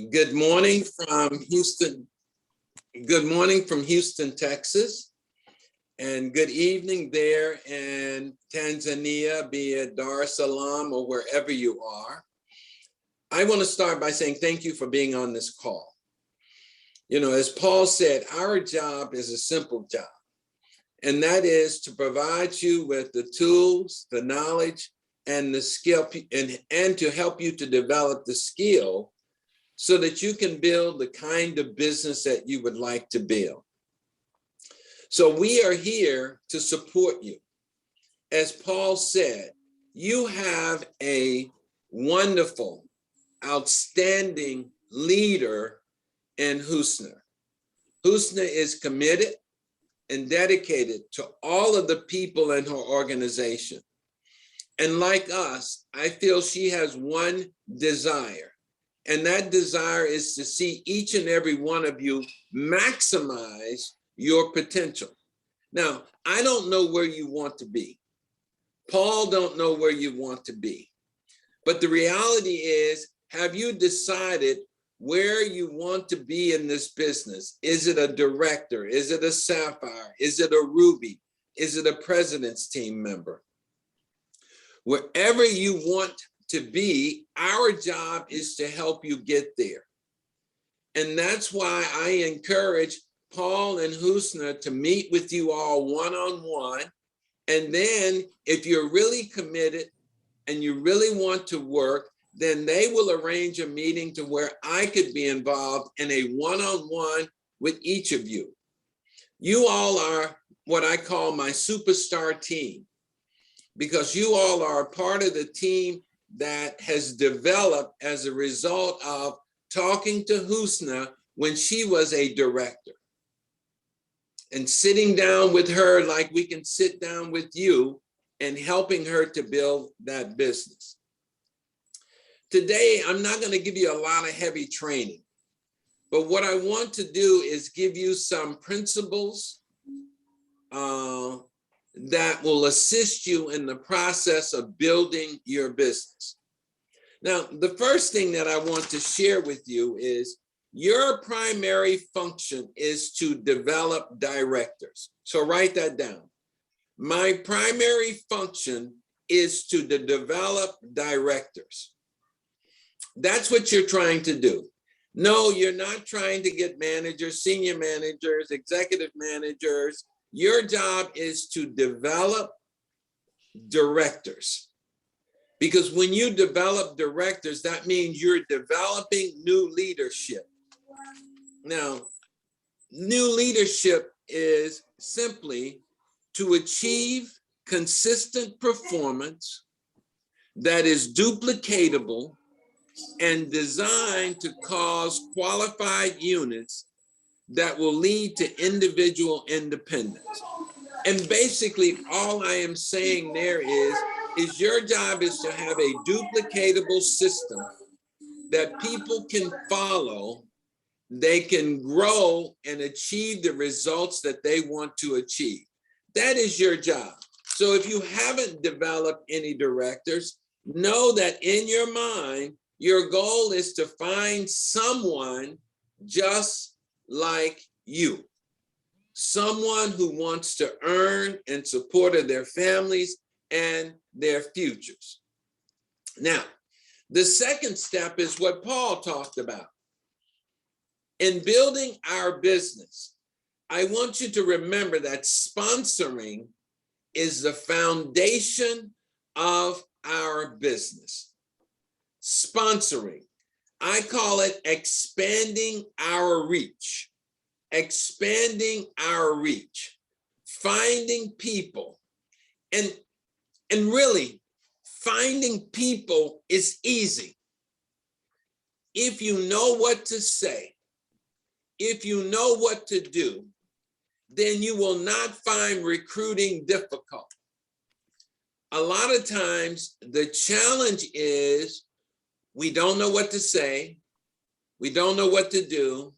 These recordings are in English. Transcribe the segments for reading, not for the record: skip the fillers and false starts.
Good morning from Houston. Good morning from Houston, Texas. And good evening there in Tanzania, be it Dar es Salaam or wherever you are. I want to start by saying thank you for being on this call. You know, as Paul said, our job is a simple job, and that is to provide you with the tools, the knowledge, and the skill, and to help you to develop the skill so that you can build the kind of business that you would like to build. So we are here to support you. As Paul said, you have a wonderful, outstanding leader in Husnas. Husnas is committed and dedicated to all of the people in her organization. And like us, I feel she has one desire. And that desire is to see each and every one of you maximize your potential. Now, I don't know where you want to be. Paul don't know where you want to be. But the reality is, have you decided where you want to be in this business? Is it a director? Is it a sapphire? Is it a ruby? Is it a president's team member? Wherever you want to be, our job is to help you get there. And that's why I encourage Paul and Husna to meet with you all one-on-one. And then if you're really committed and you really want to work, then they will arrange a meeting to where I could be involved in a one-on-one with each of you. You all are what I call my superstar team, because you all are a part of the team that has developed as a result of talking to Husna when she was a director and sitting down with her like we can sit down with you and helping her to build that business. Today, I'm not going to give you a lot of heavy training, but what I want to do is give you some principles that will assist you in the process of building your business. Now, the first thing that I want to share with you is your primary function is to develop directors. So write that down. My primary function is to develop directors. That's what you're trying to do. No, you're not trying to get managers, senior managers, executive managers. Your job is to develop directors. Because when you develop directors, that means you're developing new leadership. Now, new leadership is simply to achieve consistent performance that is duplicatable and designed to cause qualified units that will lead to individual independence. And basically, all I am saying there is your job is to have a duplicatable system that people can follow, they can grow and achieve the results that they want to achieve. That is your job. So if you haven't developed any directors, know that in your mind, your goal is to find someone just like you, someone who wants to earn in support of their families and their futures. Now, the second step is what Paul talked about. In building our business, I want you to remember that sponsoring is the foundation of our business. Sponsoring. I call it expanding our reach, finding people. And really, finding people is easy. If you know what to say, if you know what to do, then you will not find recruiting difficult. A lot of times, the challenge is we don't know what to say. We don't know what to do.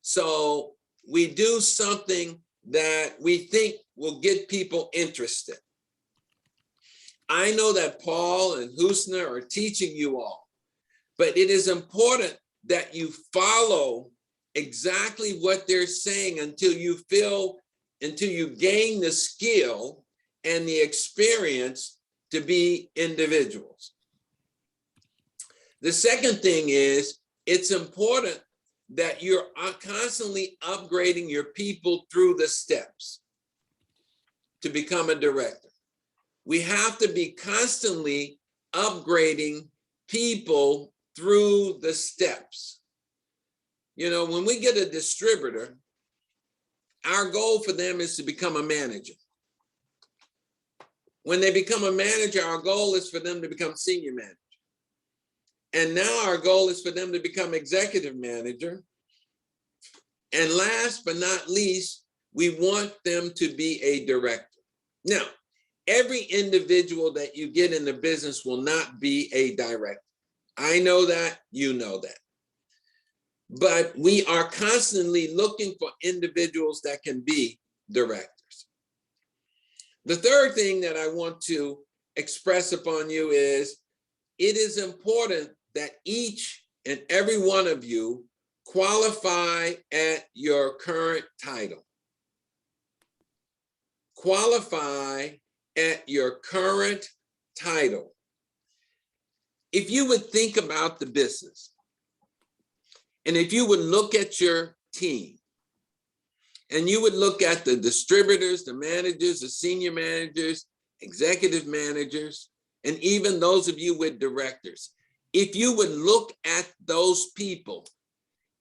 So we do something that we think will get people interested. I know that Paul and Husna are teaching you all, but it is important that you follow exactly what they're saying until you gain the skill and the experience to be individuals. The second thing is, it's important that you're constantly upgrading your people through the steps to become a director. We have to be constantly upgrading people through the steps. You know, when we get a distributor, our goal for them is to become a manager. When they become a manager, our goal is for them to become senior manager. And now our goal is for them to become executive manager. And last but not least, we want them to be a director. Now, every individual that you get in the business will not be a director. I know that, you know that. But we are constantly looking for individuals that can be directors. The third thing that I want to express upon you is, it is important that each and every one of you qualify at your current title. Qualify at your current title. If you would think about the business, and if you would look at your team, and you would look at the distributors, the managers, the senior managers, executive managers, and even those of you with directors, if you would look at those people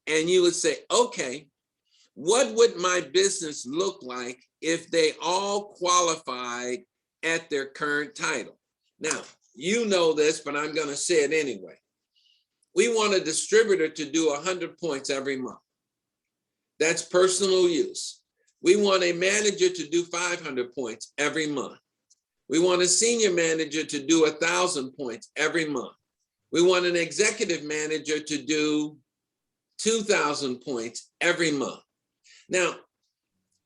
and you would say, okay, what would my business look like if they all qualified at their current title? Now, you know this, but I'm going to say it anyway. We want a distributor to do 100 points every month. That's personal use. We want a manager to do 500 points every month. We want a senior manager to do 1,000 points every month. We want an executive manager to do 2,000 points every month. Now,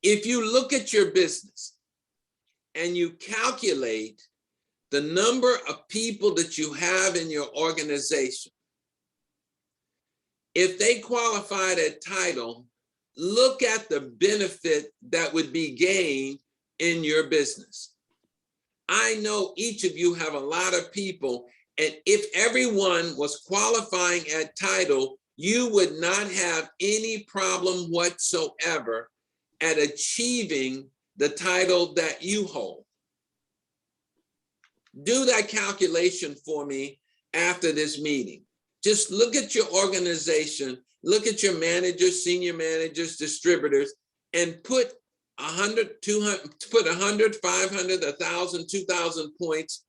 if you look at your business and you calculate the number of people that you have in your organization, if they qualified at title, look at the benefit that would be gained in your business. I know each of you have a lot of people, and if everyone was qualifying at title, you would not have any problem whatsoever at achieving the title that you hold. Do that calculation for me after this meeting. Just look at your organization, look at your managers, senior managers, distributors, and put 100, 200, put 100, 500, 1,000, 2,000 points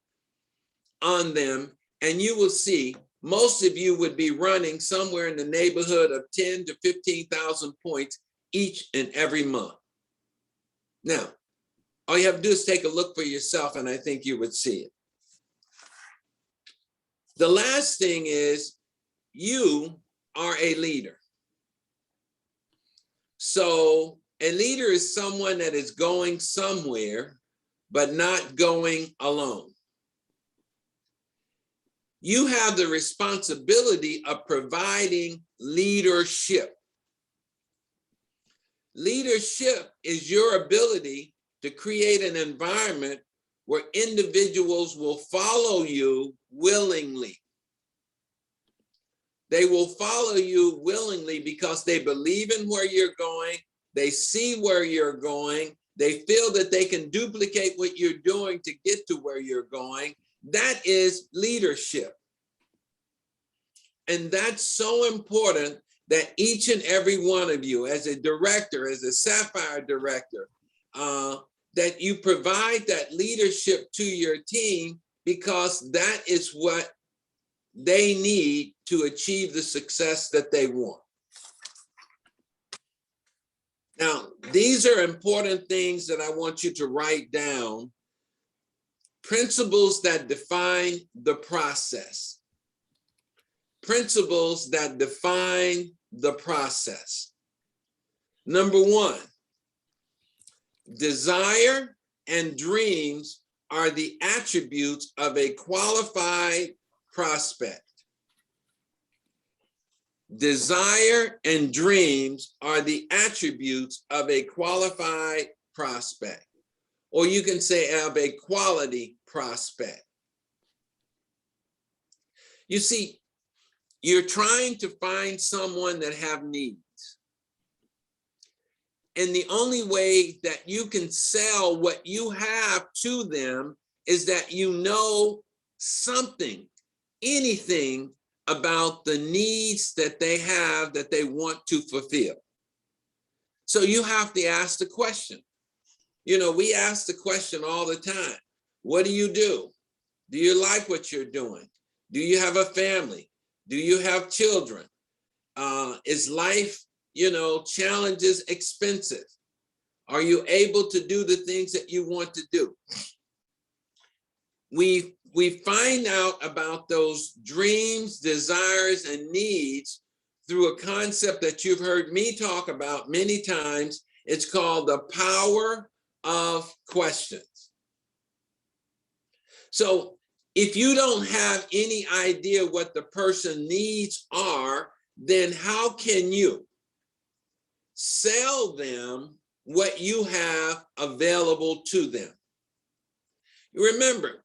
on them, and you will see most of you would be running somewhere in the neighborhood of 10 to 15,000 points each and every month. Now, all you have to do is take a look for yourself, and I think you would see it. The last thing is, you are a leader. So a leader is someone that is going somewhere, but not going alone. You have the responsibility of providing leadership. Leadership is your ability to create an environment where individuals will follow you willingly. They will follow you willingly because they believe in where you're going. They see where you're going. They feel that they can duplicate what you're doing to get to where you're going. That is leadership. And that's so important that each and every one of you, as a director, as a Sapphire director, that you provide that leadership to your team, because that is what they need to achieve the success that they want. Now, these are important things that I want you to write down. Principles that define the process. Principles that define the process. Number one, desire and dreams are the attributes of a qualified prospect. Desire and dreams are the attributes of a qualified prospect, or you can say of a quality prospect. You see, you're trying to find someone that have needs. And the only way that you can sell what you have to them is that you know something, anything about the needs that they have that they want to fulfill. So you have to ask the question. You know, we ask the question all the time. What do you do? Do you like what you're doing? Do you have a family? Do you have children? Is life, challenges expensive? Are you able to do the things that you want to do? We find out about those dreams, desires, and needs through a concept that you've heard me talk about many times. It's called the power of questions. So if you don't have any idea what the person's needs are, then how can you sell them what you have available to them? Remember,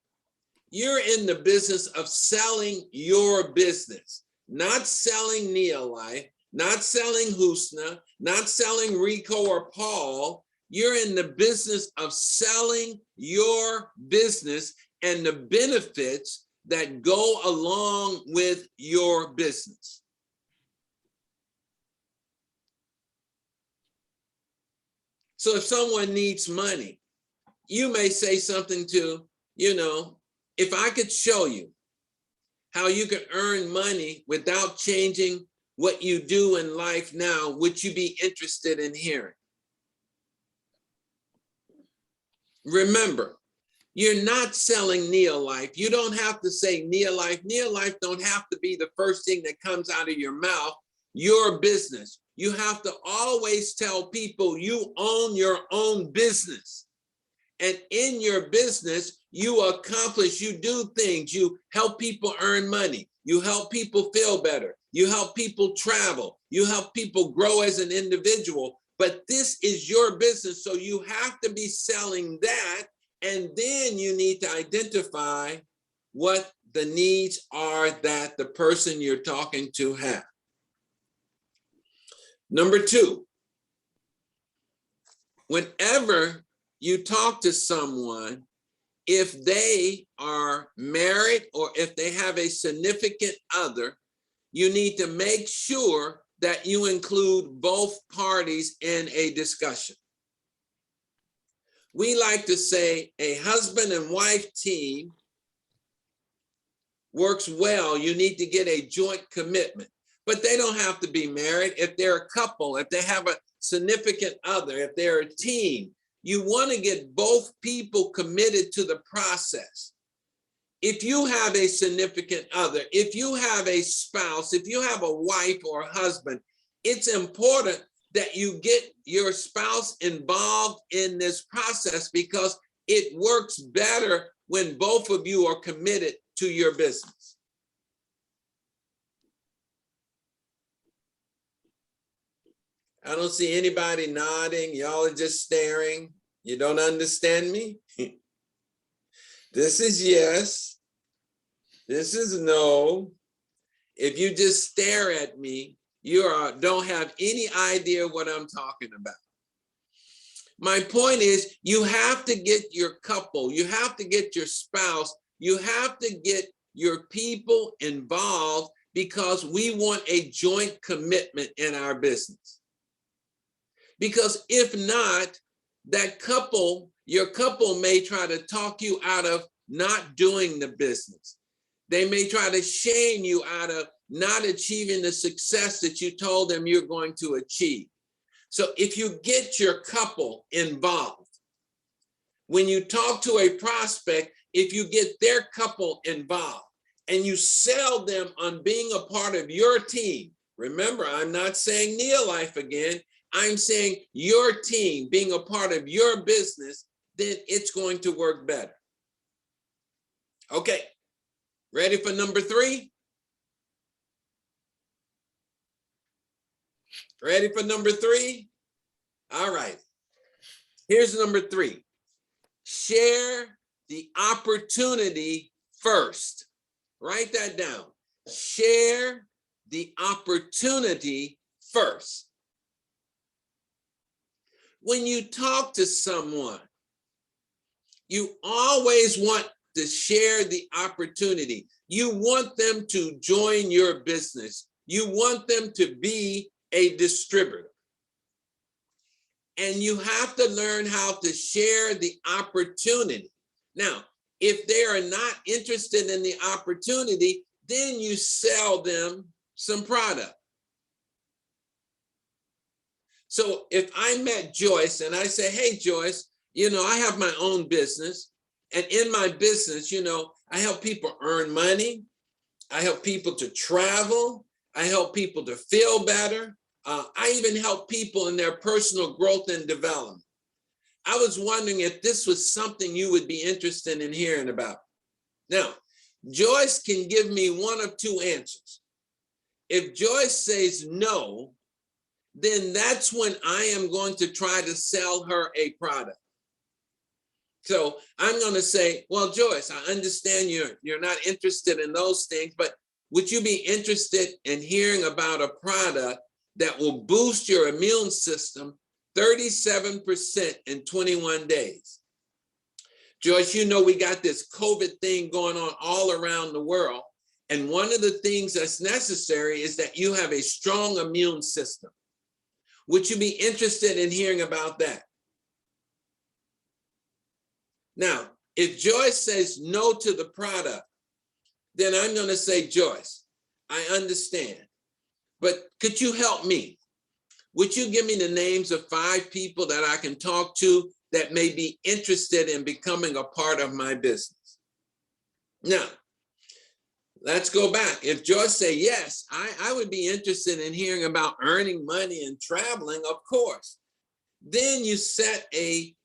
you're in the business of selling your business, not selling Neolife, not selling Husna, not selling Ricco or Paul. You're in the business of selling your business and the benefits that go along with your business. So if someone needs money, you may say something to, if I could show you how you can earn money without changing what you do in life now, would you be interested in hearing? Remember, you're not selling Neolife. You don't have to say Neolife. Neolife don't have to be the first thing that comes out of your mouth. Your business. You have to always tell people you own your own business. And in your business, you accomplish, you do things, you help people earn money, you help people feel better, you help people travel, you help people grow as an individual. But this is your business, so you have to be selling that, and then you need to identify what the needs are that the person you're talking to have. Number two, whenever you talk to someone, if they are married or if they have a significant other, you need to make sure that you include both parties in a discussion. We like to say a husband and wife team works well. You need to get a joint commitment, but they don't have to be married. If they're a couple, if they have a significant other, if they're a team, you want to get both people committed to the process. If you have a significant other, if you have a spouse, if you have a wife or a husband, it's important that you get your spouse involved in this process because it works better when both of you are committed to your business. I don't see anybody nodding. Y'all are just staring. You don't understand me? This is yes. This is no. If you just stare at me, you don't have any idea what I'm talking about. My point is, you have to get your couple, you have to get your spouse, you have to get your people involved because we want a joint commitment in our business. Because if not, that couple, your couple may try to talk you out of not doing the business. They may try to shame you out of not achieving the success that you told them you're going to achieve. So if you get your couple involved, when you talk to a prospect, if you get their couple involved and you sell them on being a part of your team, remember, I'm not saying Neolife again, I'm saying your team being a part of your business, then it's going to work better. Okay, ready for number three? Ready for number 3? All right. Here's number 3. Share the opportunity first. Write that down. Share the opportunity first. When you talk to someone, you always want to share the opportunity. You want them to join your business. You want them to be a distributor. And you have to learn how to share the opportunity. Now, if they are not interested in the opportunity, then you sell them some product. So if I met Joyce and I say, hey, Joyce, I have my own business. And in my business, I help people earn money. I help people to travel. I help people to feel better. I even help people in their personal growth and development. I was wondering if this was something you would be interested in hearing about. Now, Joyce can give me one of 2 answers. If Joyce says no, then that's when I am going to try to sell her a product. So I'm going to say, well, Joyce, I understand you're not interested in those things, but would you be interested in hearing about a product that will boost your immune system 37% in 21 days? Joyce, we got this COVID thing going on all around the world. And one of the things that's necessary is that you have a strong immune system. Would you be interested in hearing about that? Now, if Joyce says no to the product, then I'm going to say, Joyce, I understand, but could you help me? Would you give me the names of 5 people that I can talk to that may be interested in becoming a part of my business? Now, let's go back. If Joyce say, yes, I would be interested in hearing about earning money and traveling, of course. Then you set a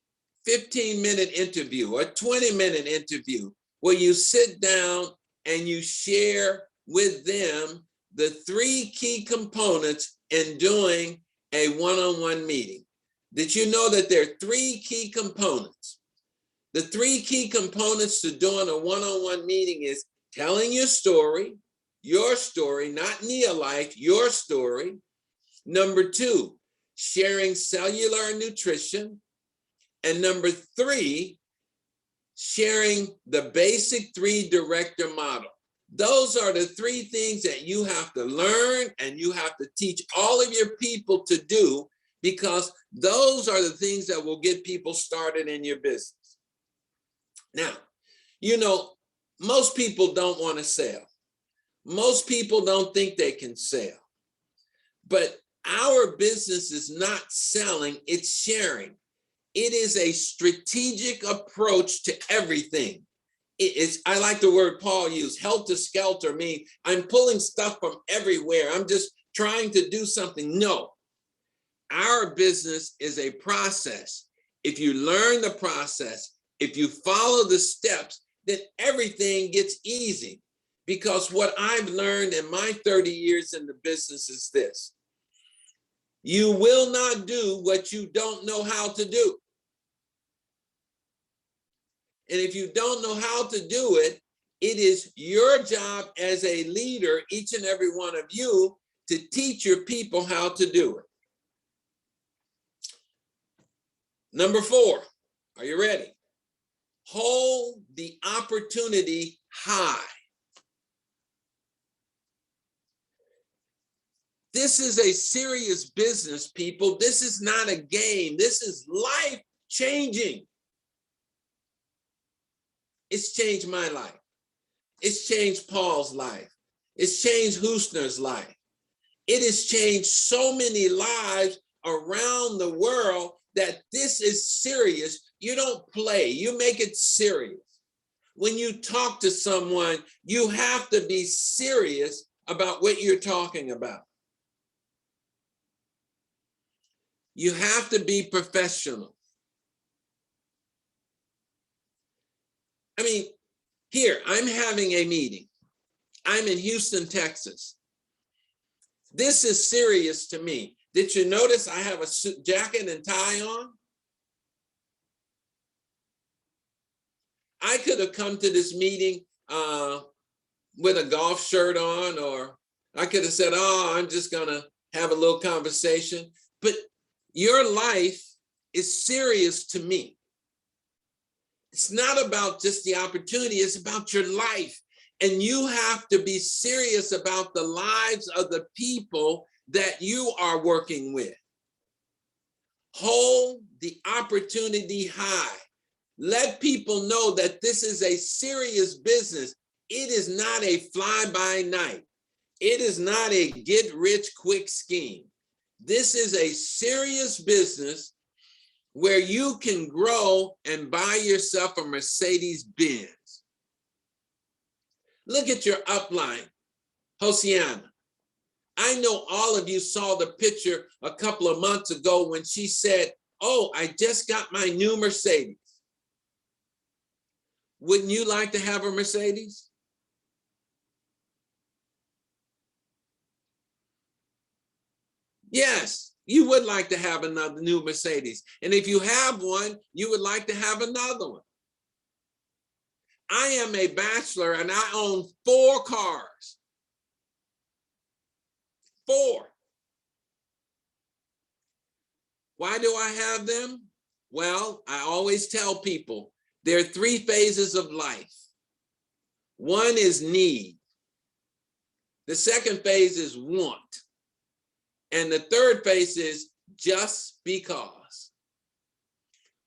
15-minute interview or 20-minute interview where you sit down and you share with them the 3 key components in doing a one-on-one meeting. Did you know that there are 3 key components? The 3 key components to doing a one-on-one meeting is telling your story, not Nia life, your story. Number 2, sharing cellular nutrition. And number 3, sharing the basic 3 director model. Those are the 3 things that you have to learn and you have to teach all of your people to do, because those are the things that will get people started in your business. Now, most people don't want to sell. Most people don't think they can sell. But our business is not selling, it's sharing. It is a strategic approach to everything. I like the word Paul used, helter-skelter, mean I'm pulling stuff from everywhere. I'm just trying to do something. No, our business is a process. If you learn the process, if you follow the steps, then everything gets easy. Because what I've learned in my 30 years in the business is this: you will not do what you don't know how to do. And if you don't know how to do it, it is your job as a leader, each and every one of you, to teach your people how to do it. Number 4, are you ready? Hold the opportunity high. This is a serious business, people. This is not a game. This is life-changing. It's changed my life. It's changed Paul's life. It's changed Husnas' life. It has changed so many lives around the world that this is serious. You don't play, you make it serious. When you talk to someone, you have to be serious about what you're talking about. You have to be professional. I mean, here, I'm having a meeting. I'm in Houston, Texas. This is serious to me. Did you notice I have a suit, jacket and tie on? I could have come to this meeting with a golf shirt on, or I could have said, oh, I'm just gonna have a little conversation. But your life is serious to me. It's not about just the opportunity, it's about your life. And you have to be serious about the lives of the people that you are working with. Hold the opportunity high. Let people know that this is a serious business. It is not a fly-by-night. It is not a get-rich-quick scheme. This is a serious business where you can grow and buy yourself a Mercedes-Benz. Look at your upline, Hosiana. I know all of you saw the picture a couple of months ago when she said, oh, I just got my new Mercedes. Wouldn't you like to have a Mercedes? Yes, you would like to have another new Mercedes. And if you have one, you would like to have another one. I am a bachelor and I own 4 cars. 4. Why do I have them? Well, I always tell people there are 3 phases of life. One is need. The second phase is want. And the third phase is just because.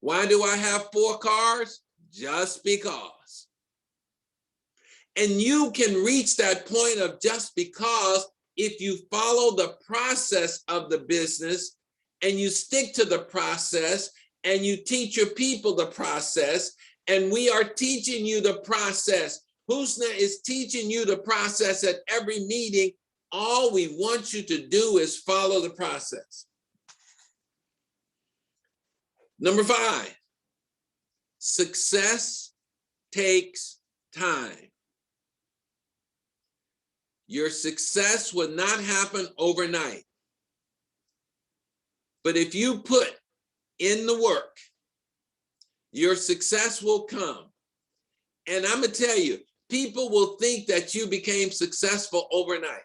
Why do I have 4 cars? Just because. And you can reach that point of just because if you follow the process of the business and you stick to the process and you teach your people the process, and we are teaching you the process. Husna is teaching you the process at every meeting. All we want you to do is follow the process. Number 5, success takes time. Your success will not happen overnight. But if you put in the work, your success will come. And I'm gonna tell you, people will think that you became successful overnight.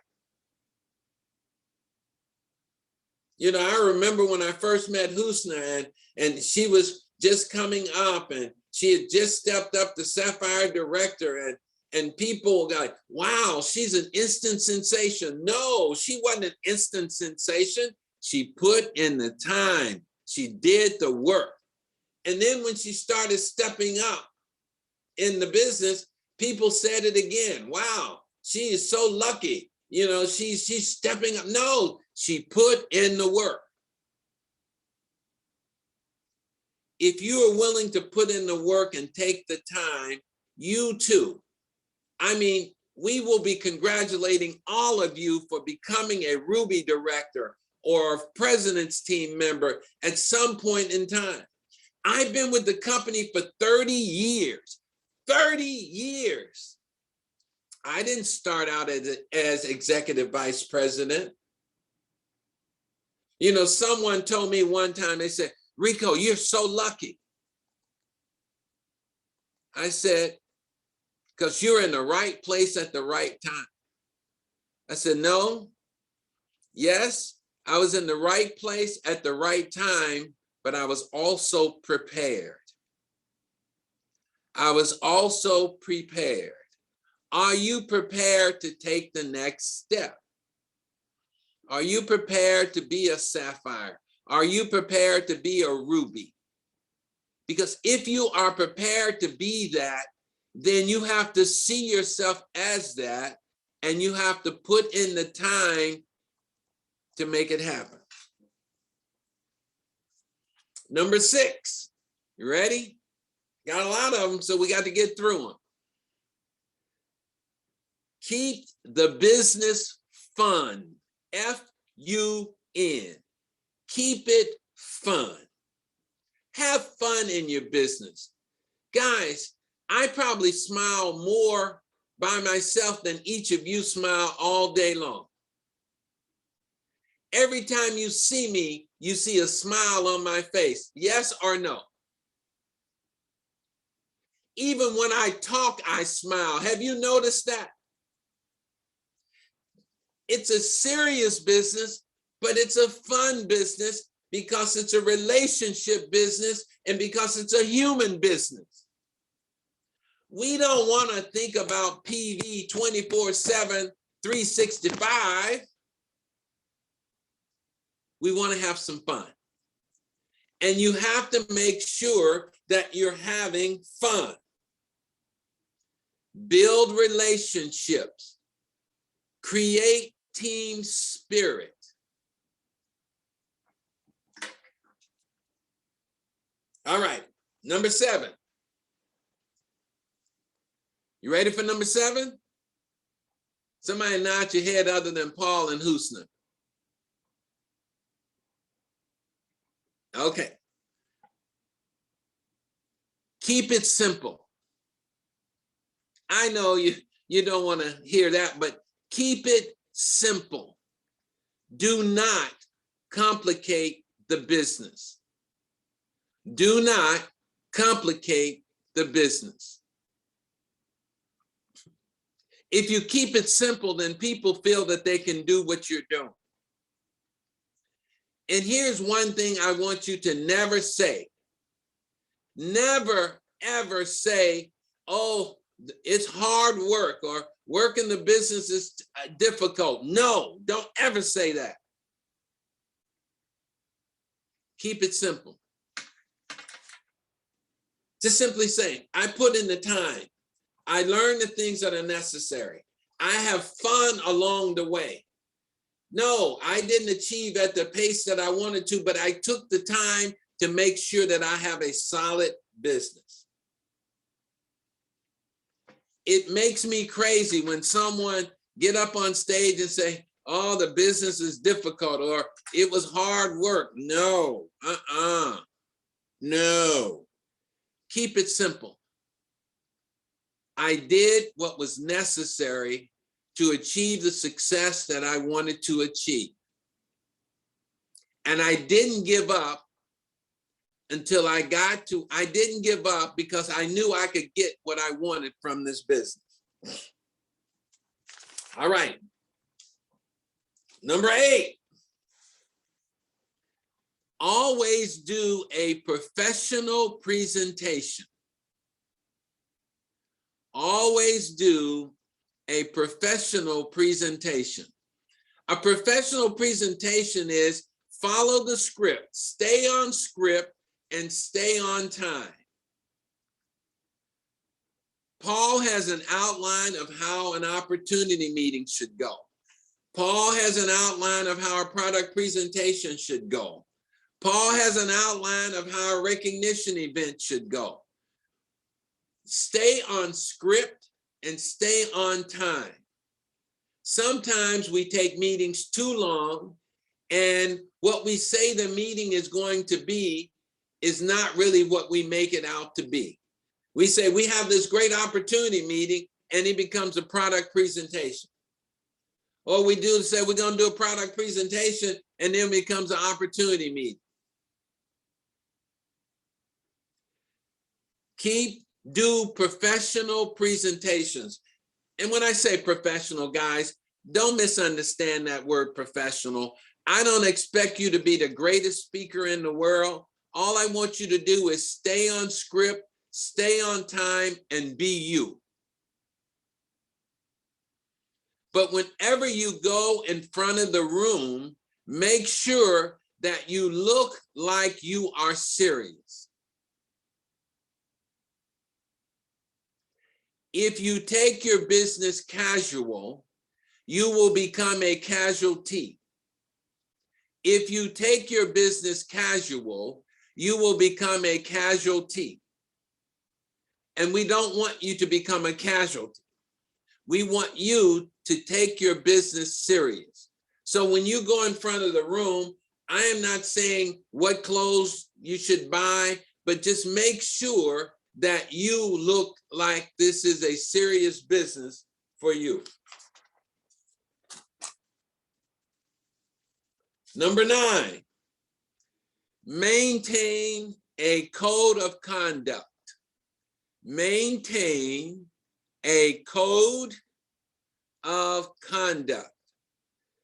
You know, I remember when I first met Husna and she was just coming up and she had just stepped up to Sapphire Director and people were like, wow, she's an instant sensation. No, she wasn't an instant sensation. She put in the time. She did the work. And then when she started stepping up in the business, people said it again. Wow, she is so lucky. You know, she's stepping up. No, she put in the work. If you are willing to put in the work and take the time, you too. I mean, we will be congratulating all of you for becoming a Ruby director or a president's team member at some point in time. I've been with the company for 30 years. 30 years. I didn't start out as executive vice president. You know, someone told me one time, they said, Ricco, you're so lucky. I said, because you're in the right place at the right time. I said, no, yes, I was in the right place at the right time, but I was also prepared. I was also prepared. Are you prepared to take the next step? Are you prepared to be a sapphire? Are you prepared to be a ruby? Because if you are prepared to be that, then you have to see yourself as that, and you have to put in the time to make it happen. Number 6, you ready? Got a lot of them, so we got to get through them. Keep the business fun, F-U-N. Keep it fun. Have fun in your business. Guys, I probably smile more by myself than each of you smile all day long. Every time you see me, you see a smile on my face. Yes or no? Even when I talk, I smile. Have you noticed that? It's a serious business, but it's a fun business because it's a relationship business and because it's a human business. We don't want to think about PV 24/7, 365. We want to have some fun. And you have to make sure that you're having fun. Build relationships. Create team spirit. All right, number 7. You ready for number 7? Somebody nod your head other than Paul and Husnas. Okay. Keep it simple. I know you don't want to hear that, but keep it simple. Do not complicate the business. Do not complicate the business. If you keep it simple, then people feel that they can do what you're doing. And here's one thing I want you to never say. Never, ever say, oh, it's hard work or working the business is difficult. No, don't ever say that. Keep it simple. Just simply say, I put in the time. I learned the things that are necessary. I have fun along the way. No, I didn't achieve at the pace that I wanted to, but I took the time to make sure that I have a solid business. It makes me crazy when someone get up on stage and say, oh, the business is difficult or it was hard work. No, no. Keep it simple. I did what was necessary to achieve the success that I wanted to achieve. And I didn't give up until I didn't give up because I knew I could get what I wanted from this business. All right. Number 8. Always do a professional presentation. Always do a professional presentation. A professional presentation is follow the script, stay on script, and stay on time. Paul has an outline of how an opportunity meeting should go. Paul has an outline of how a product presentation should go. Paul has an outline of how a recognition event should go. Stay on script and stay on time. Sometimes we take meetings too long, and what we say the meeting is going to be is not really what we make it out to be. We say we have this great opportunity meeting, and it becomes a product presentation. Or we do say we're going to do a product presentation, and then it becomes an opportunity meeting. Do professional presentations. And when I say professional, guys, don't misunderstand that word professional. I don't expect you to be the greatest speaker in the world. All I want you to do is stay on script, stay on time, and be you. But whenever you go in front of the room, make sure that you look like you are serious. If you take your business casual, you will become a casualty. If you take your business casual, you will become a casualty. And we don't want you to become a casualty. We want you to take your business serious. So when you go in front of the room, I am not saying what clothes you should buy, but just make sure that you look like this is a serious business for you. Number 9, maintain a code of conduct. Maintain a code of conduct.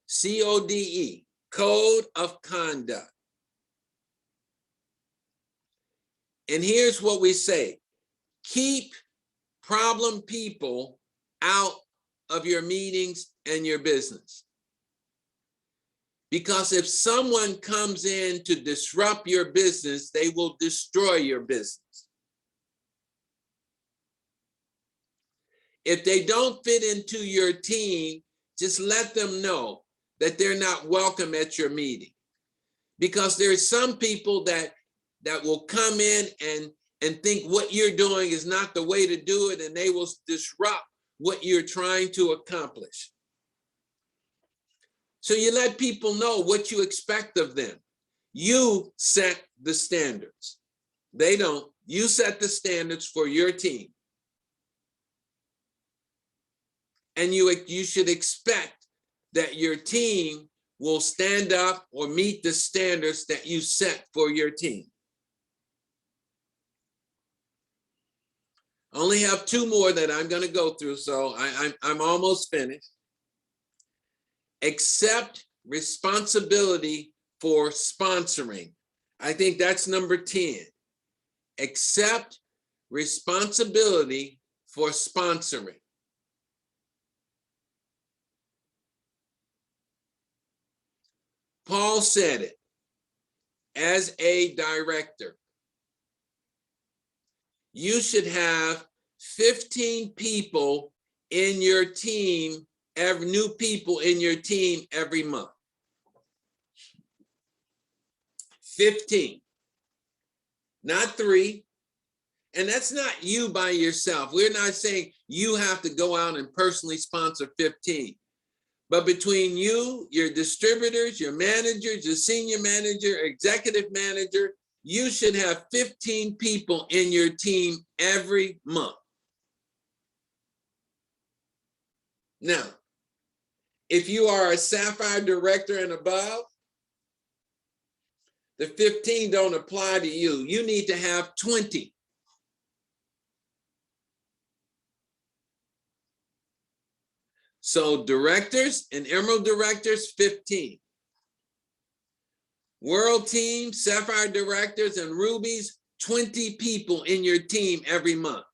CODE, code of conduct. And here's what we say: keep problem people out of your meetings and your business. Because if someone comes in to disrupt your business, they will destroy your business. If they don't fit into your team, just let them know that they're not welcome at your meeting. Because there's some people that will come in and think what you're doing is not the way to do it, and they will disrupt what you're trying to accomplish. So you let people know what you expect of them. You set the standards. They don't. You set the standards for your team. And you should expect that your team will stand up or meet the standards that you set for your team. I only have 2 more that I'm going to go through, so I'm almost finished. Accept responsibility for sponsoring. I think that's number 10. Accept responsibility for sponsoring. Paul said it as a director. You should have 15 people in your team, new people in your team every month. 15, not 3. And that's not you by yourself. We're not saying you have to go out and personally sponsor 15. But between you, your distributors, your managers, your senior manager, executive manager, you should have 15 people in your team every month. Now, if you are a Sapphire director and above, the 15 don't apply to you. You need to have 20. So directors and Emerald directors, 15. World team, Sapphire directors, and Rubies, 20 people in your team every month.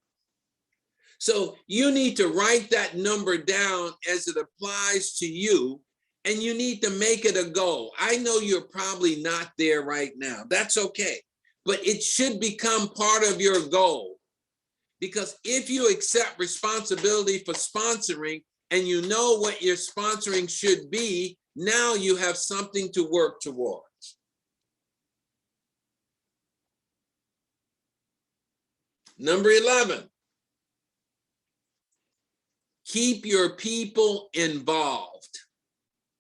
So you need to write that number down as it applies to you, and you need to make it a goal. I know you're probably not there right now. That's okay. But it should become part of your goal. Because if you accept responsibility for sponsoring and you know what your sponsoring should be, now you have something to work towards. Number 11, keep your people involved.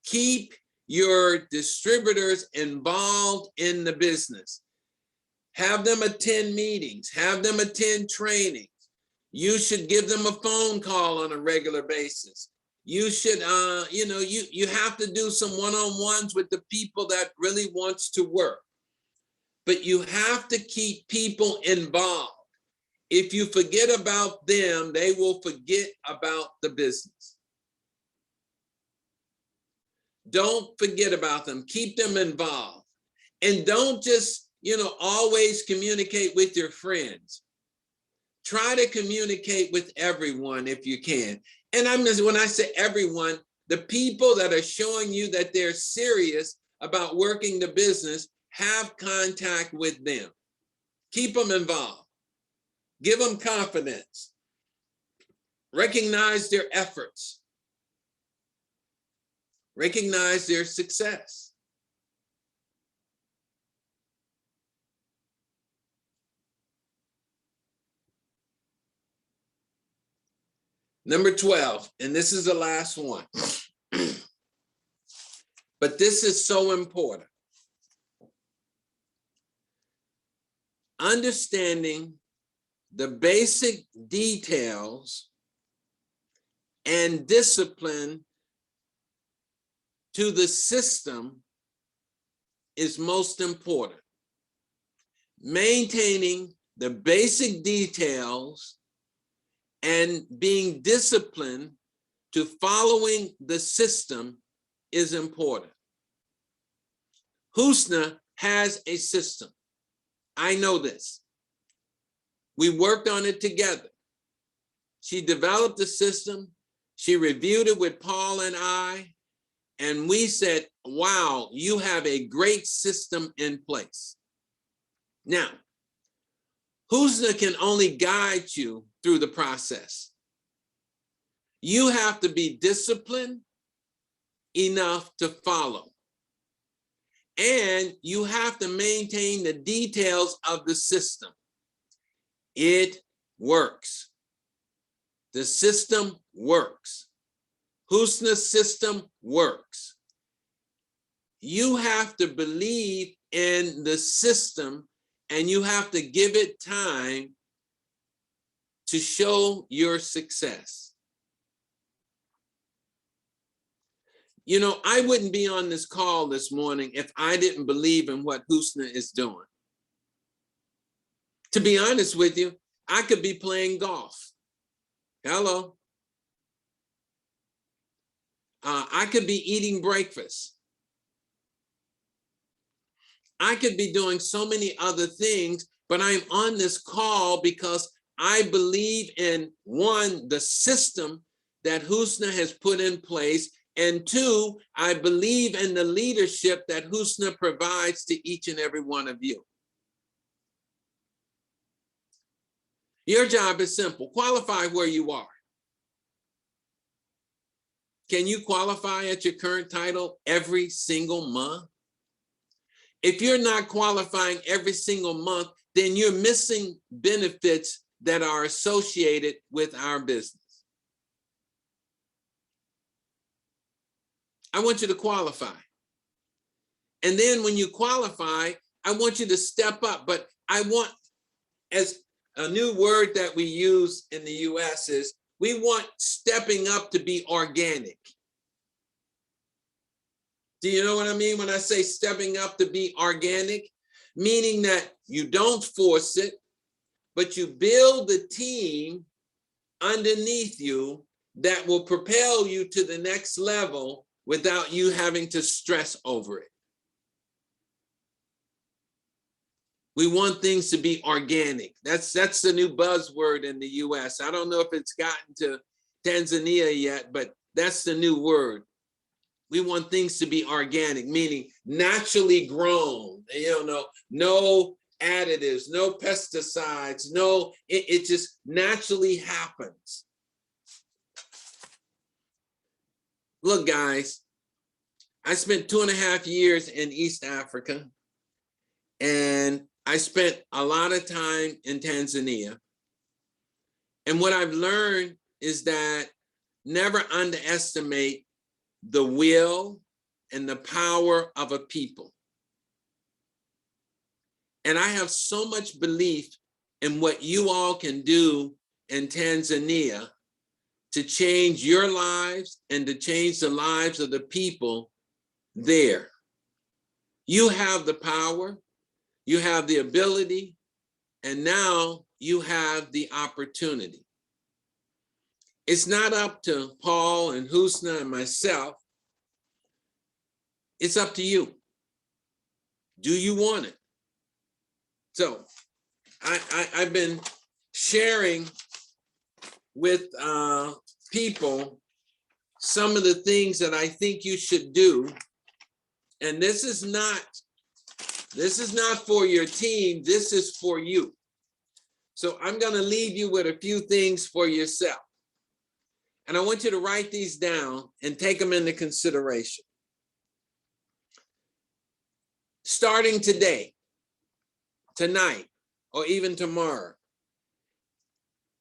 Keep your distributors involved in the business. Have them attend meetings, have them attend trainings. You should give them a phone call on a regular basis. You should, you have to do some one-on-ones with the people that really wants to work. But you have to keep people involved. If you forget about them, they will forget about the business. Don't forget about them. Keep them involved. And don't just, always communicate with your friends. Try to communicate with everyone if you can. And when I say everyone, the people that are showing you that they're serious about working the business, have contact with them. Keep them involved. Give them confidence. Recognize their efforts. Recognize their success. Number 12, and this is the last one. But this is so important. Understanding the basic details and discipline to the system is most important. Maintaining the basic details and being disciplined to following the system is important. Husna has a system. I know this. We worked on it together. She developed the system. She reviewed it with Paul and I, and we said, wow, you have a great system in place. Now, Husna can only guide you through the process. You have to be disciplined enough to follow. And you have to maintain the details of the system. It works. The system works. Husna's system works. You have to believe in the system, and you have to give it time to show your success. You know, I wouldn't be on this call this morning if I didn't believe in what Husna is doing. To be honest with you, I could be playing golf. Hello. I could be eating breakfast. I could be doing so many other things, but I'm on this call because I believe in, one, the system that Husna has put in place, and two, I believe in the leadership that Husna provides to each and every one of you. Your job is simple. Qualify where you are. Can you qualify at your current title every single month? If you're not qualifying every single month, then you're missing benefits that are associated with our business. I want you to qualify. And then when you qualify, I want you to step up. But I want, as a new word that we use in the US is, we want stepping up to be organic. Do you know what I mean when I say stepping up to be organic? Meaning that you don't force it, but you build the team underneath you that will propel you to the next level without you having to stress over it. We want things to be organic. That's the new buzzword in the US. I don't know if it's gotten to Tanzania yet, but that's the new word. We want things to be organic, meaning naturally grown, no additives, no pesticides, it just naturally happens. Look, guys, I spent 2.5 years in East Africa, and I spent a lot of time in Tanzania. And what I've learned is that never underestimate the will and the power of a people. And I have so much belief in what you all can do in Tanzania to change your lives and to change the lives of the people there. You have the power, you have the ability, and now you have the opportunity. It's not up to Paul and Husna and myself. It's up to you. Do you want it? So I've been sharing with people some of the things that I think you should do. And this is not for your team, this is for you. So I'm going to leave you with a few things for yourself. And I want you to write these down and take them into consideration. Starting today, tonight, or even tomorrow,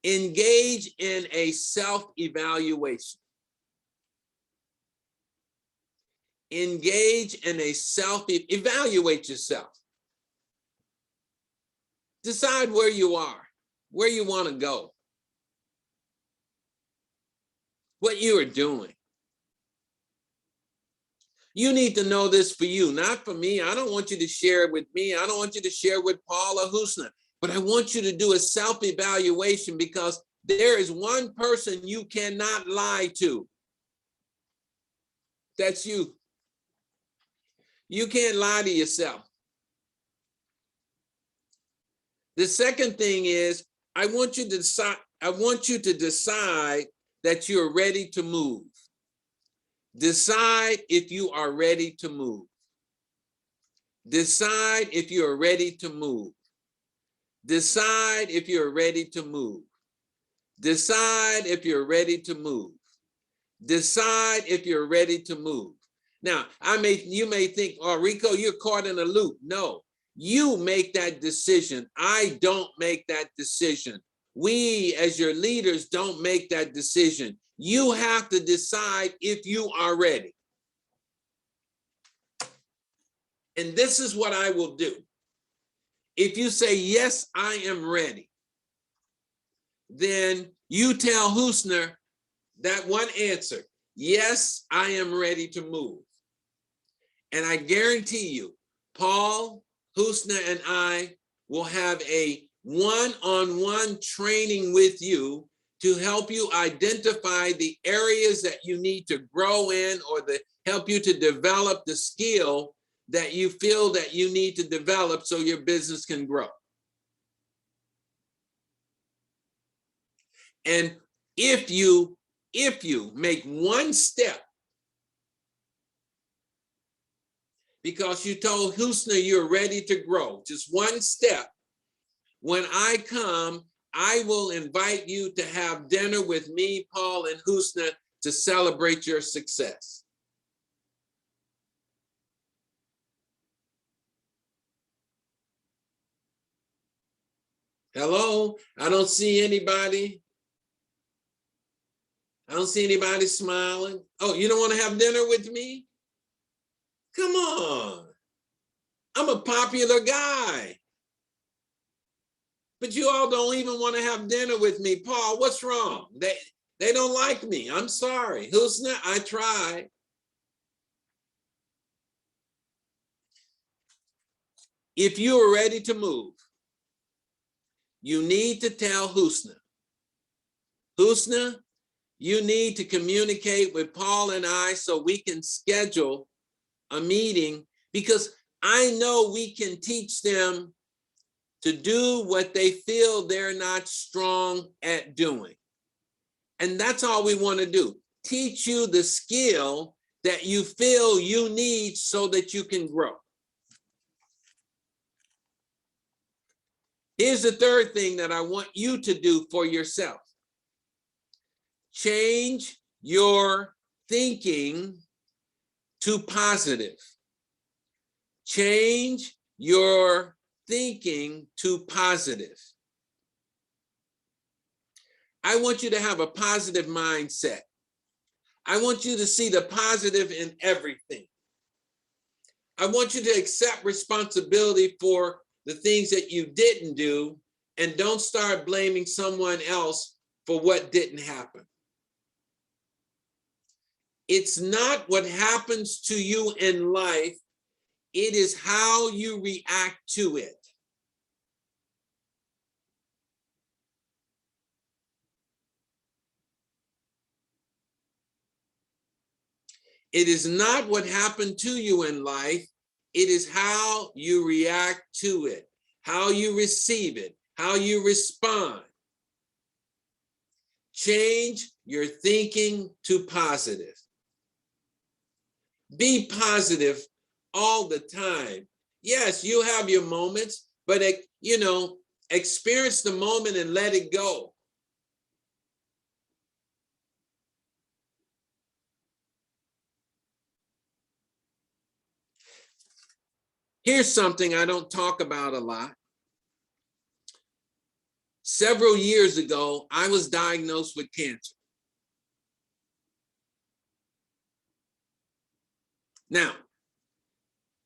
engage in a self-evaluation. Engage in a evaluate yourself. Decide where you are, where you want to go, what you are doing. You need to know this for you, not for me. I don't want you to share it with me. I don't want you to share it with Paul or Husna, but I want you to do a self-evaluation, because there is one person you cannot lie to. That's you. You can't lie to yourself. The second thing is, I want you to decide that you're ready to move. Decide if you are ready to move. Decide if you're ready to move. Decide if you're ready to move. Decide if you're ready to move. Decide if you're ready to move. Now, you may think, oh, Ricco, you're caught in a loop. No, you make that decision. I don't make that decision. We, as your leaders, don't make that decision. You have to decide if you are ready. And this is what I will do. If you say, yes, I am ready, then you tell Husner that one answer. Yes, I am ready to move. And I guarantee you, Paul, Husna, and I will have a one-on-one training with you to help you identify the areas that you need to grow in, or help you to develop the skill that you feel that you need to develop so your business can grow. And if you make one step, because you told Husna you're ready to grow, just one step, when I come, I will invite you to have dinner with me, Paul, and Husna to celebrate your success. Hello? I don't see anybody. I don't see anybody smiling. Oh, you don't want to have dinner with me? Come on. I'm a popular guy. But you all don't even want to have dinner with me. Paul, what's wrong? They don't like me. I'm sorry. Husna, I tried. If you are ready to move, you need to tell Husna. Husna, you need to communicate with Paul and I so we can schedule a meeting, because I know we can teach them to do what they feel they're not strong at doing. And that's all we want to do. Teach you the skill that you feel you need so that you can grow. Here's the third thing that I want you to do for yourself. Change your thinking to positive. Change your thinking to positive. I want you to have a positive mindset. I want you to see the positive in everything. I want you to accept responsibility for the things that you didn't do, and don't start blaming someone else for what didn't happen. It's not what happens to you in life, it is how you react to it. It is not what happened to you in life, it is how you react to it, how you receive it, how you respond. Change your thinking to positive. Be positive all the time. Yes, you have your moments, but experience the moment and let it go. Here's something I don't talk about a lot. Several years ago, I was diagnosed with cancer. Now,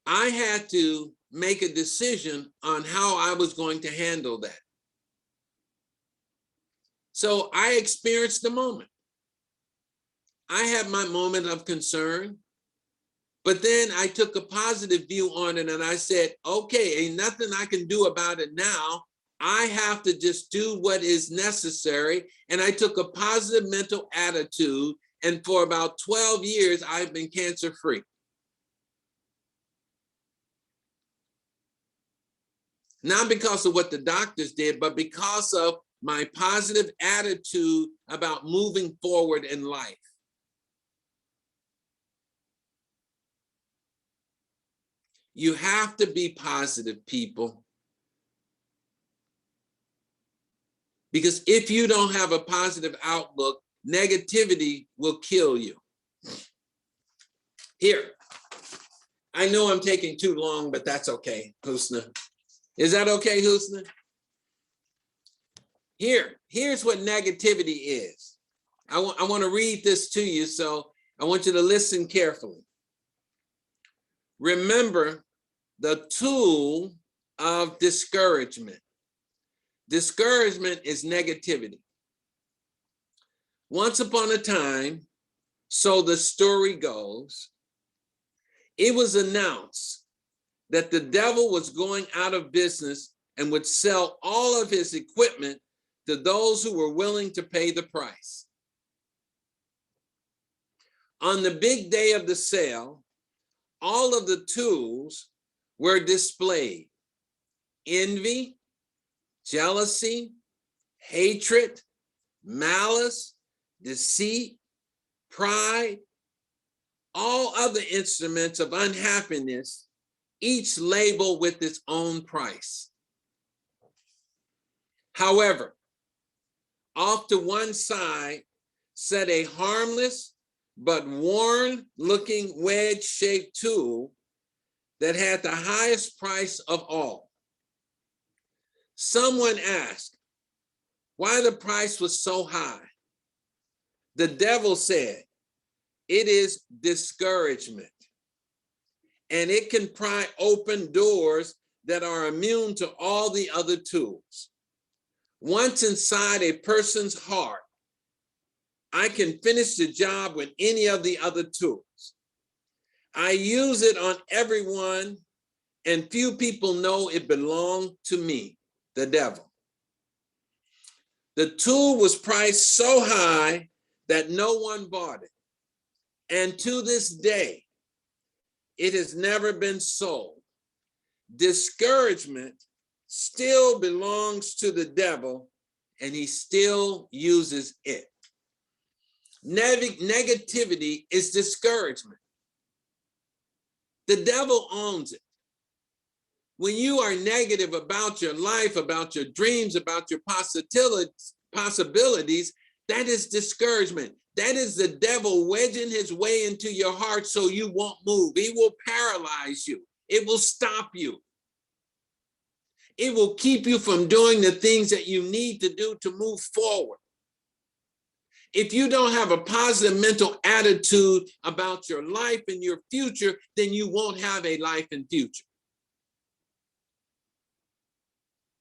I had to make a decision on how I was going to handle that. So I experienced the moment. I had my moment of concern. But then I took a positive view on it and I said, okay, ain't nothing I can do about it now. I have to just do what is necessary. And I took a positive mental attitude. And for about 12 years, I've been cancer-free. Not because of what the doctors did, but because of my positive attitude about moving forward in life. You have to be positive, people. Because if you don't have a positive outlook, negativity will kill you. Here, I know I'm taking too long, but that's okay, Husna. Is that okay, Husna? Here's what negativity is. I want to read this to you, so I want you to listen carefully. Remember the tool of discouragement. Discouragement is negativity. Once upon a time, so the story goes, it was announced that the devil was going out of business and would sell all of his equipment to those who were willing to pay the price. On the big day of the sale, all of the tools were displayed: envy, jealousy, hatred, malice, deceit, pride, all other instruments of unhappiness, each labeled with its own price. However, off to one side sat a harmless but worn-looking wedge-shaped tool that had the highest price of all. Someone asked why the price was so high. The devil said, it is discouragement, and it can pry open doors that are immune to all the other tools. Once inside a person's heart, I can finish the job with any of the other tools. I use it on everyone, and few people know it belonged to me, the devil. The tool was priced so high that no one bought it. And to this day, it has never been sold. Discouragement still belongs to the devil, and he still uses it. Negativity is discouragement. The devil owns it. When you are negative about your life, about your dreams, about your possibilities, that is discouragement. That is the devil wedging his way into your heart so you won't move. He will paralyze you. It will stop you. It will keep you from doing the things that you need to do to move forward. If you don't have a positive mental attitude about your life and your future, then you won't have a life and future.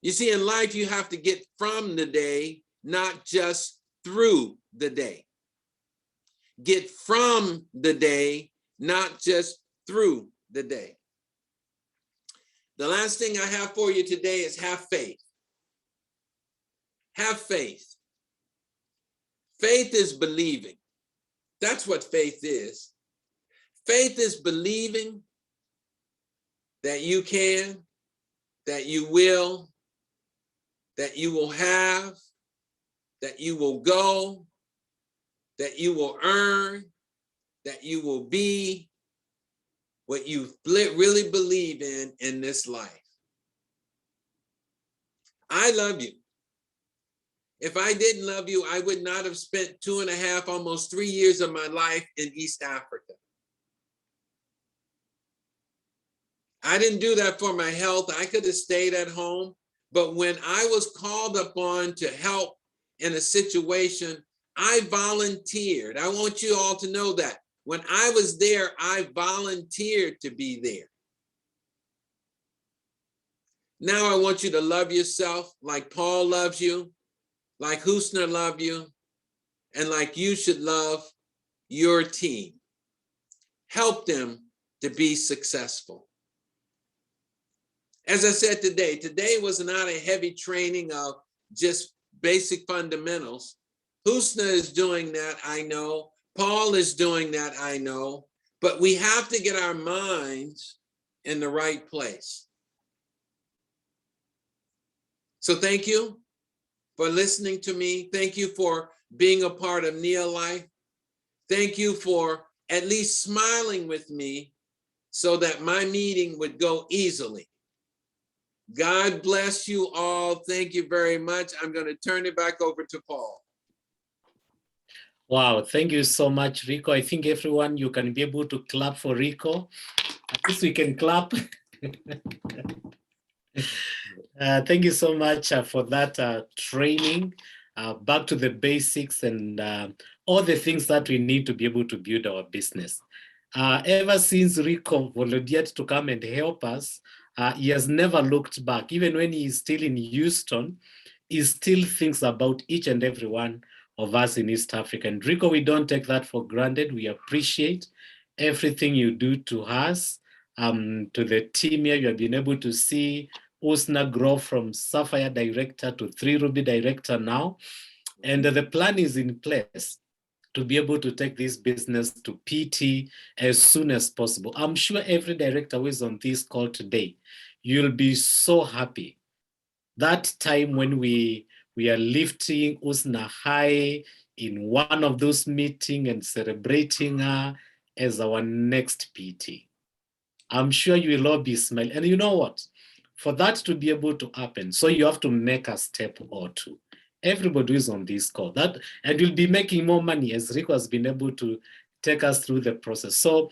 You see, in life, you have to get from the day, not just through the day. Get from the day, not just through the day. The last thing I have for you today is have faith. Have faith. Faith is believing. That's what faith is. Faith is believing that you can, that you will have, that you will go, that you will earn, that you will be what you really believe in this life. I love you. If I didn't love you, I would not have spent 2.5, almost 3 years of my life in East Africa. I didn't do that for my health. I could have stayed at home. But when I was called upon to help in a situation, I volunteered. I want you all to know that. When I was there, I volunteered to be there. Now I want you to love yourself like Paul loves you, like Husna loved you, and like you should love your team. Help them to be successful. As I said today was not a heavy training of just basic fundamentals. Husna is doing that, I know. Paul is doing that, I know. But we have to get our minds in the right place. So thank you for listening to me. Thank you for being a part of Nia Life. Thank you for at least smiling with me so that my meeting would go easily. God bless you all. Thank you very much. I'm going to turn it back over to Paul. Wow, thank you so much, Ricco. I think everyone, you can be able to clap for Ricco. At least we can clap. Thank you so much for that training, back to the basics and all the things that we need to be able to build our business. Ever since Ricco volunteered to come and help us, he has never looked back. Even when he is still in Houston, he still thinks about each and every one of us in East Africa. And Ricco, we don't take that for granted. We appreciate everything you do to us, to the team here. You have been able to see Husna grow from Sapphire Director to 3 Ruby Director now. And the plan is in place to be able to take this business to PT as soon as possible. I'm sure every director who is on this call today, you'll be so happy. That time when we are lifting Husna high in one of those meetings and celebrating her as our next PT. I'm sure you will all be smiling. And you know what? For that to be able to happen, so you have to make a step or two. Everybody is on this call, and you'll be making more money as Ricco has been able to take us through the process. So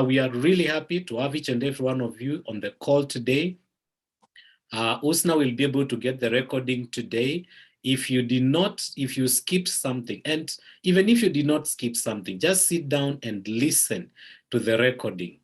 we are really happy to have each and every one of you on the call today. Husna will be able to get the recording today. If you skipped something, and even if you did not skip something, just sit down and listen to the recording.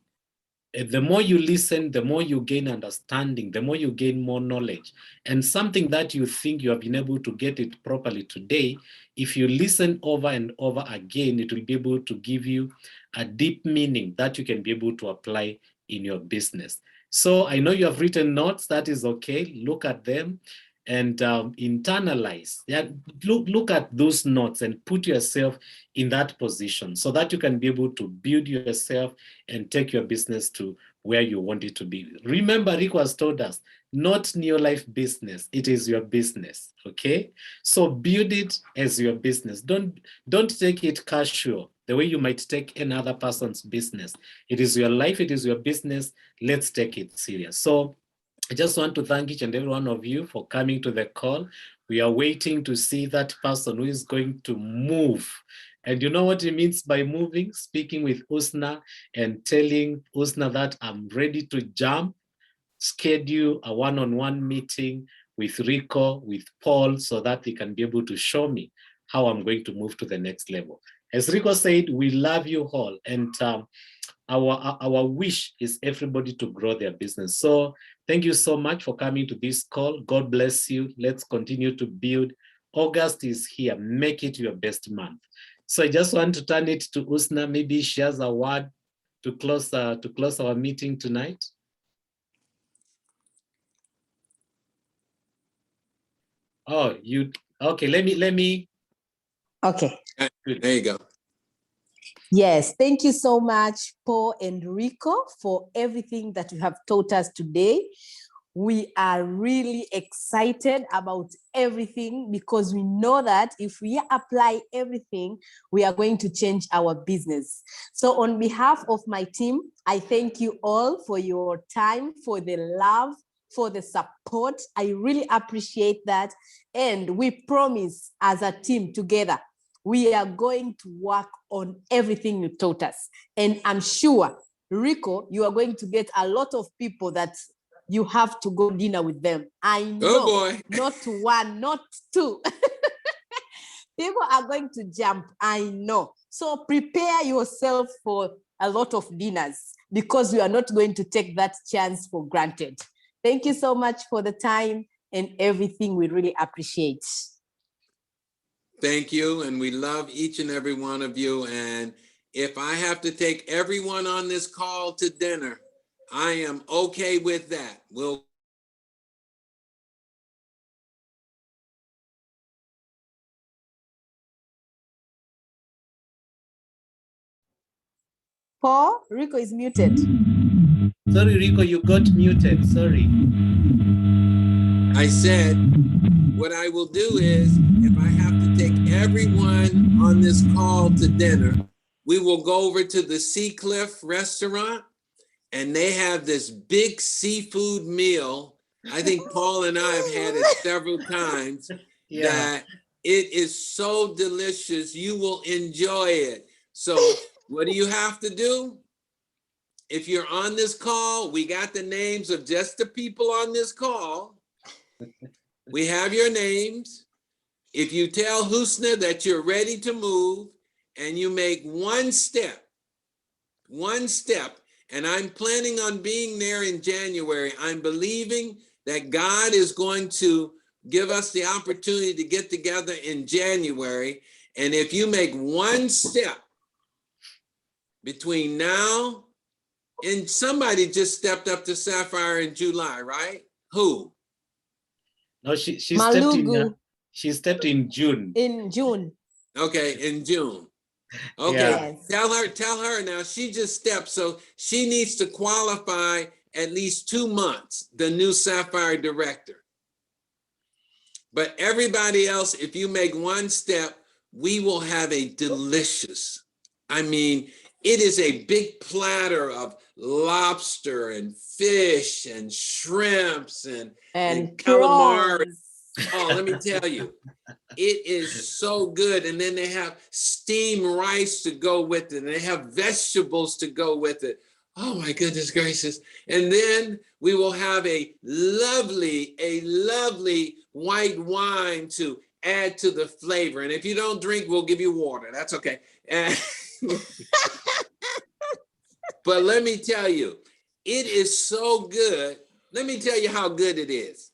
The more you listen, the more you gain understanding, the more you gain more knowledge. And something that you think you have been able to get it properly today, if you listen over and over again, it will be able to give you a deep meaning that you can be able to apply in your business. So I know you have written notes. That is okay. Look at them and internalize. Yeah, look at those notes and put yourself in that position so that you can be able to build yourself and take your business to where you want it to be. Remember, Ricco has told us, not Neo Life business, it is your business, okay? So build it as your business. Don't take it casual, the way you might take another person's business. It is your life, it is your business. Let's take it serious. So I just want to thank each and every one of you for coming to the call. We are waiting to see that person who is going to move. And you know what it means by moving? Speaking with Husna and telling Husna that I'm ready to jump, schedule a one-on-one meeting with Ricco, with Paul, so that they can be able to show me how I'm going to move to the next level. As Ricco said, we love you all. And our wish is everybody to grow their business. So thank you so much for coming to this call. God bless you. Let's continue to build. August is here. Make it your best month. So I just want to turn it to Husna. Maybe she has a word to close our meeting tonight. Oh, okay. Let me. Okay. There you go. Yes, thank you so much, Paul and Ricco, for everything that you have taught us today. We are really excited about everything because we know that if we apply everything, we are going to change our business. So on behalf of my team, I thank you all for your time, for the love, for the support. I really appreciate that. And we promise as a team together, we are going to work on everything you taught us. And I'm sure, Ricco, you are going to get a lot of people that you have to go dinner with them. I know, oh boy. Not one, not two. People are going to jump, I know. So prepare yourself for a lot of dinners because we are not going to take that chance for granted. Thank you so much for the time and everything. We really appreciate. Thank you, and we love each and every one of you. And if I have to take everyone on this call to dinner, I am okay with that. We'll Paul, Ricco is muted. Sorry, Ricco, you got muted. Sorry. I said, what I will do is, if I have to take everyone on this call to dinner, we will go over to the Sea Cliff restaurant, and they have this big seafood meal. I think Paul and I have had it several times. Yeah. That it is so delicious. You will enjoy it. So what do you have to do? If you're on this call, we got the names of just the people on this call. We have your names. If you tell Husna that you're ready to move and you make one step, and I'm planning on being there in January, I'm believing that God is going to give us the opportunity to get together in January. And if you make one step between now and somebody just stepped up to Sapphire in July, right? Who? No, she Malugu stepped in June. in June. Okay, in June. Okay, Yeah. Yes. tell her now, she just stepped, so she needs to qualify at least 2 months, the new Sapphire director. But everybody else, if you make one step, we will have a delicious, I mean, it is a big platter of lobster and fish and shrimps and calamari. prawns. Oh, let me tell you, it is so good. And then they have steamed rice to go with it, and they have vegetables to go with it. Oh my goodness gracious. And then we will have a lovely white wine to add to the flavor. And if you don't drink, we'll give you water. That's okay. But let me tell you, it is so good. Let me tell you how good it is.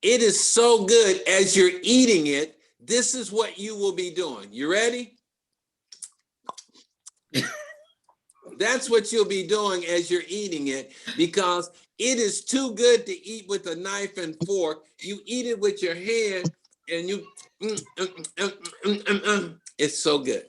It is so good as you're eating it. This is what you will be doing. You ready? That's what you'll be doing as you're eating it, because it is too good to eat with a knife and fork. You eat it with your hand and you, it's so good.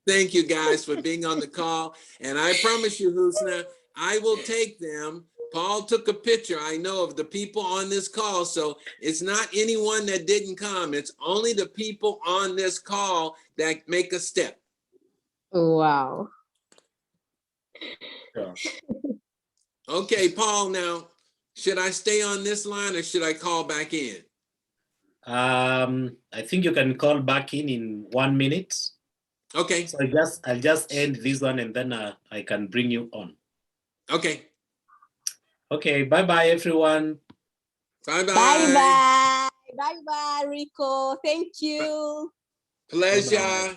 Thank you guys for being on the call. And I promise you, Husna, I will take them. Paul took a picture, I know, of the people on this call. So it's not anyone that didn't come. It's only the people on this call that make a step. Wow. Sure. Okay, Paul, now, should I stay on this line or should I call back in? I think you can call back in 1 minute. Okay, So I'll just end this one, and then I can bring you on. okay. Okay, bye-bye, everyone. Bye-bye. Bye-bye. Bye-bye, Ricco. Thank you. Pleasure. Bye-bye.